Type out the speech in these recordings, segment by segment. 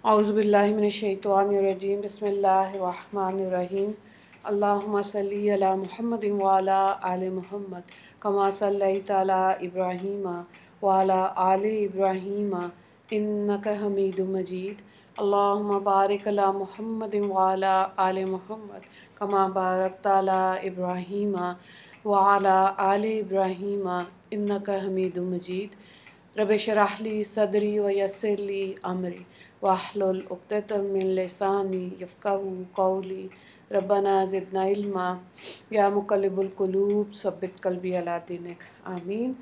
A'udhu billahi minash shaitanir rajeem. Bismillahir rahmanir rahim. Allahumma salli ala Muhammadin wa ala ali Muhammad kama sallaita ala Ibrahima wa ala ali Ibrahima innaka Hamidum Majid. Allahumma barik ala Muhammadin wa ala ali Muhammad kama barakta ala Ibrahima wa ala ali Ibrahima innaka Hamidum Majid. रब शरह ली सदरी व यस्सिर ली अमरी वाहलुल उक़दतम मिन लिसानी यफ़क़हू क़ौली रब्बना ज़िदना इल्मा या मुक़ल्लिबुल क़ुलूब सब्बित क़ल्बी अला दीनिक आमीन.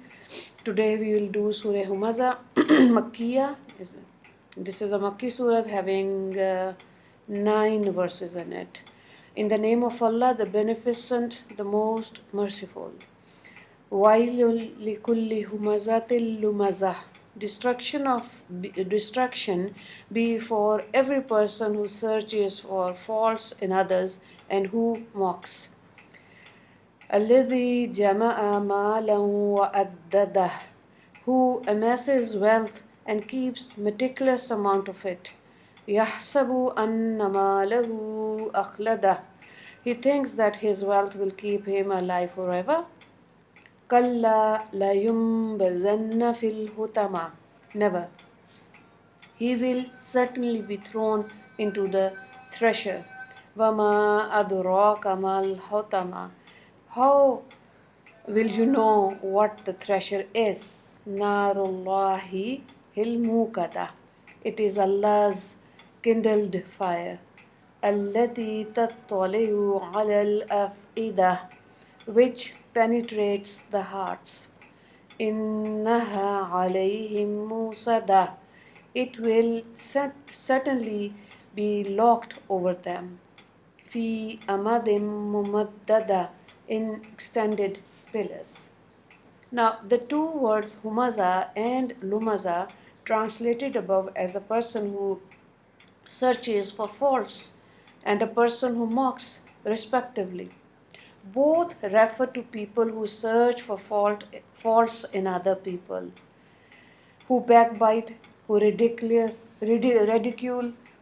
Today we will do Surah Humazah Makkiya. This is a Makki surah having 9 verses in it. In the name of Allah, the Beneficent, the Most Merciful. Wailul likulli humazatil lumazah. Destruction be for every person who searches for faults in others and who mocks. Alladhi jama'a ma'lahu wa addadah. Who amasses wealth and keeps meticulous amount of it. Yahsabu anna ma'lahu akhladah. He thinks that his wealth will keep him alive forever. Kalla la yumbazanna fil hutama. Never. He will certainly be thrown into the thresher. Wama adraka mal hutama. How will you know what the thresher is? Narullahi hilmukada. It is Allah's kindled fire. Allati tattali'u ala al-af'idah, which penetrates the hearts. Innaha alayhim musada. It will certainly be locked over them. Fi amadim mumaddada, in extended pillars. Now, the two words Humazah and Lumazah, translated above as a person who searches for faults and a person who mocks, respectively, both refer to people who search for faults in other people, who backbite, who ridicule,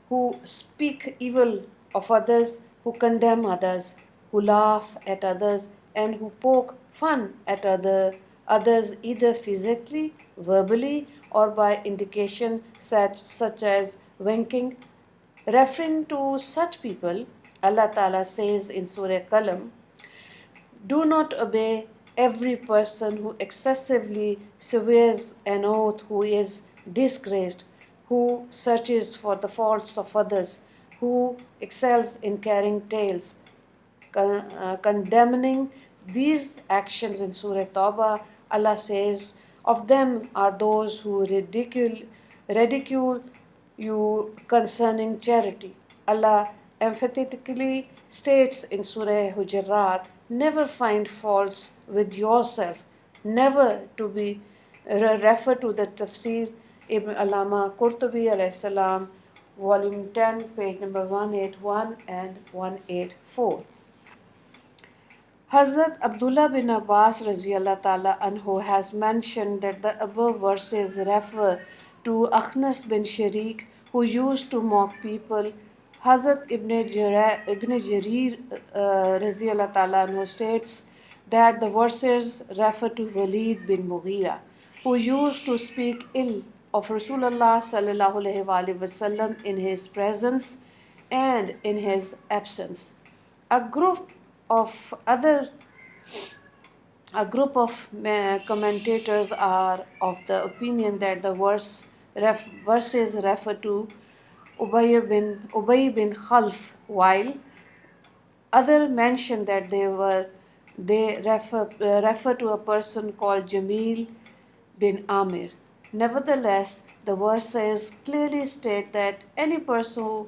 who speak evil of others, who condemn others, who laugh at others, and who poke fun at others either physically, verbally, or by indication such as winking. Referring to such people, Allah Ta'ala says in Surah Qalam, do not obey every person who excessively swears an oath, who is disgraced, who searches for the faults of others, who excels in carrying tales. Condemning these actions in Surah Tawbah, Allah says, of them are those who ridicule you concerning charity. Allah emphatically states in Surah Hujurat, never find faults with yourself, never to be refer to the Tafsir Ibn Alama Qurtubi alayhi salam, volume 10, page number 181 and 184. Hazrat Abdullah bin Abbas Raziyallahu Ta'ala Anhu has mentioned that the above verses refer to Akhnas bin Sharik, who used to mock people. Hazrat Ibn Jarir Raziyallahu Ta'ala Anhu states that the verses refer to Walid bin Mughira, who used to speak ill of Rasulullah Sallallahu Alaihi Wasallam in his presence and in his absence. A group of commentators are of the opinion that the verses refer to Ubay bin Khalf, while others mention that they refer to a person called Jamil bin Amir. Nevertheless, the verses clearly state that any person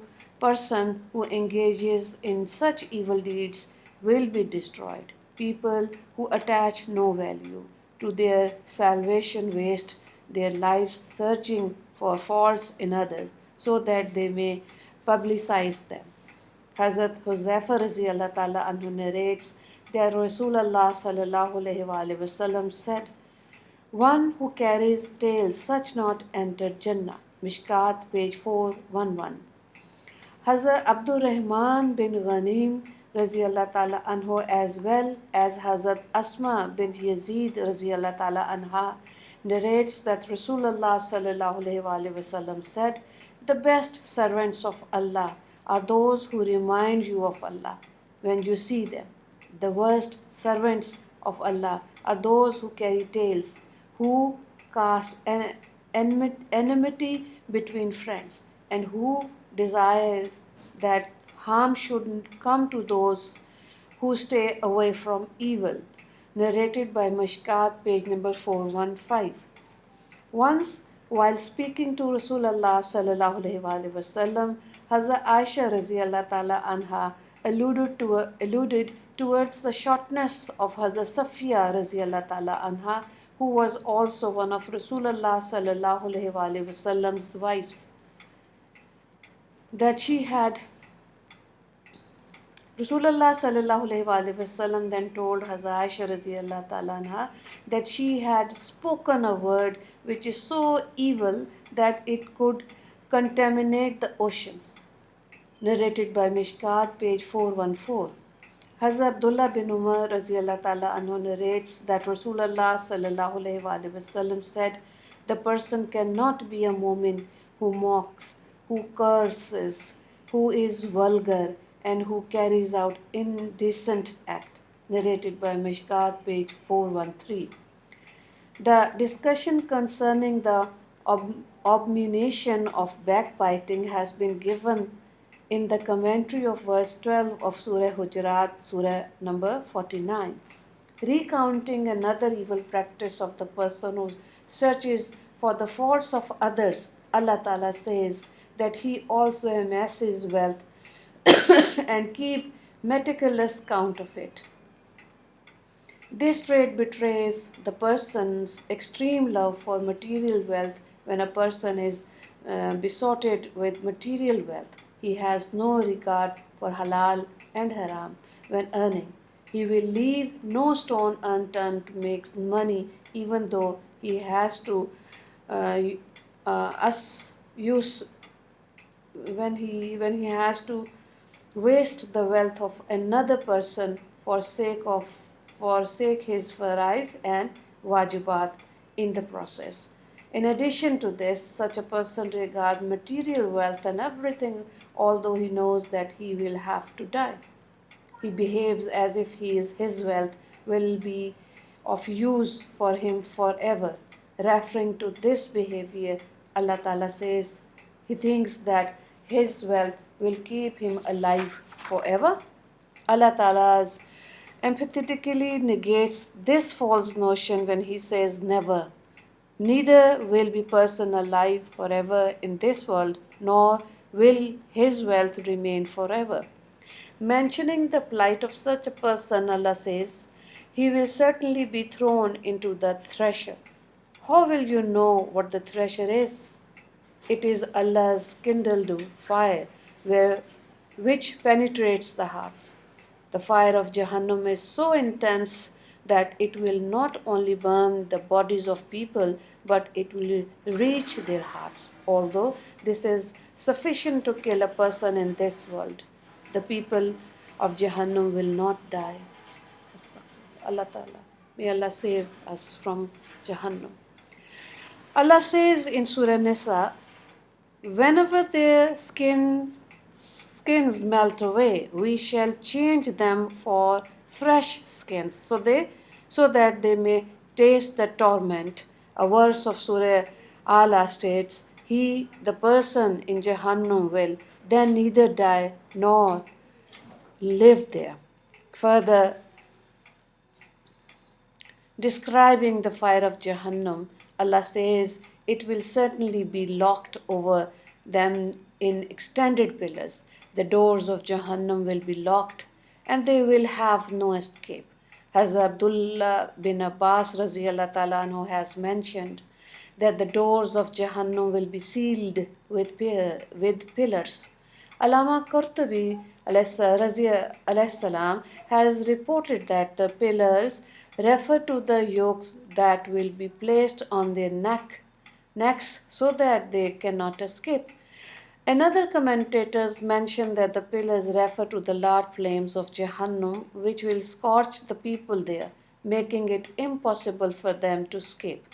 who engages in such evil deeds will be destroyed. People who attach no value to their salvation waste their lives searching for faults in others so that they may publicize them. Hazrat Huzaifa Raziyallahu Ta'ala Anhu narrates that Rasulullah Sallallahu Alaihi Wasallam said, one who carries tales such not enter Jannah. Mishkat, page 411. Hazrat Abdul Rahman bin Ghanim Raziyallahu Ta'ala Anhu, as well as Hazrat Asma bin Yazid Raziyallahu Ta'ala Anha, narrates that Rasulullah Sallallahu Alaihi Wasallam said, "The best servants of Allah are those who remind you of Allah when you see them. The worst servants of Allah are those who carry tales, who cast enmity between friends, and who desires that harm shouldn't come to those who stay away from evil." Narrated by Mishkat, page number 415. Once, while speaking to Rasulullah sallallahu alaihi wasallam, Hazrat Aisha radhiyallahu ta'ala anha alluded towards the shortness of Hazrat Safiya radhiyallahu ta'ala anha, who was also one of Rasulullah sallallahu alaihi wasallam's wives, that she had. Rasulullah sallallahu alaihi wasallam then told Hazrat Aisha radhiyallahu ta'ala anha that she had spoken a word which is so evil that it could contaminate the oceans. Narrated by Mishkat, page 414. Hazrat Abdullah bin Umar radhiyallahu ta'ala anhu narrates that Rasulullah sallallahu alaihi wasallam said, "The person cannot be a mu'min who mocks, who curses, who is vulgar, and who carries out indecent act." Narrated by Mishkat, page 413. The discussion concerning the abomination of backbiting has been given in the commentary of verse 12 of Surah Hujurat, Surah number 49. Recounting another evil practice of the person who searches for the faults of others, Allah Ta'ala says that he also amasses wealth and keep meticulous count of it. This trait betrays the person's extreme love for material wealth. When a person is besotted with material wealth, he has no regard for halal and haram when earning. He will leave no stone unturned to make money, even though he has to use when he has to waste the wealth of another person for sake his farais and wajibat in the process. In addition to this, such a person regards material wealth and everything, although he knows that he will have to die. He behaves as if his wealth will be of use for him forever. Referring to this behavior, Allah Ta'ala says he thinks that his wealth will keep him alive forever. Allah Ta'ala empathetically negates this false notion when he says never. Neither will be person alive forever in this world, nor will his wealth remain forever. Mentioning the plight of such a person, Allah says, he will certainly be thrown into the thresher. How will you know what the thresher is? It is Allah's kindled fire which penetrates the hearts. The fire of Jahannam is so intense that it will not only burn the bodies of people, but it will reach their hearts. Although this is sufficient to kill a person in this world, the people of Jahannam will not die. Allah Ta'ala. May Allah save us from Jahannam. Allah says in Surah Nisa, whenever their skins melt away, we shall change them for fresh skins, so that they may taste the torment. A verse of Surah Allah states, the person in Jahannam will then neither die nor live there. Further, describing the fire of Jahannam, Allah says it will certainly be locked over them in extended pillars. The doors of Jahannam will be locked and they will have no escape. As Abdullah bin Abbas radhiyallahu ta'ala anhu has mentioned that the doors of Jahannam will be sealed with pillars. Allama Qurtubi alayhi salam has reported that the pillars refer to the yokes that will be placed on their necks so that they cannot escape. Another commentators mention that the pillars refer to the large flames of Jahannam, which will scorch the people there, making it impossible for them to escape.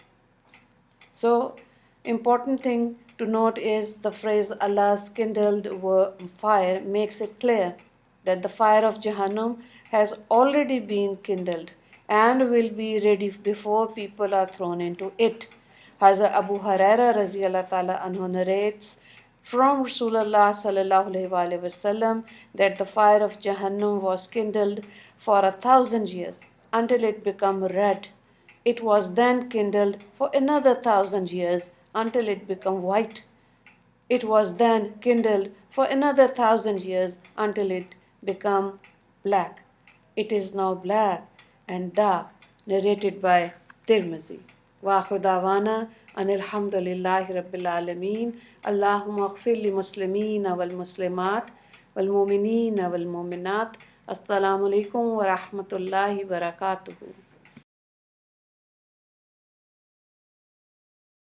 So, important thing to note is the phrase Allah's kindled fire makes it clear that the fire of Jahannam has already been kindled and will be ready before people are thrown into it. Hazrat Abu Huraira Raziyallahu Ta'ala anhu narrates from Rasulullah Sallallahu Alaihi Wasallam that the fire of Jahannam was kindled for 1,000 years until it became red. It was then kindled for another 1,000 years until it became white. It was then kindled for another 1,000 years until it became black. It is now black and dark. Narrated by Tirmizi. Wa dawana anil hamdulillahi rabbil alameen. Allahumma ighfir li muslimina wal muslimat wal mu'minina wal mu'minat. Assalamu alaikum wa rahmatullahi wa barakatuhu.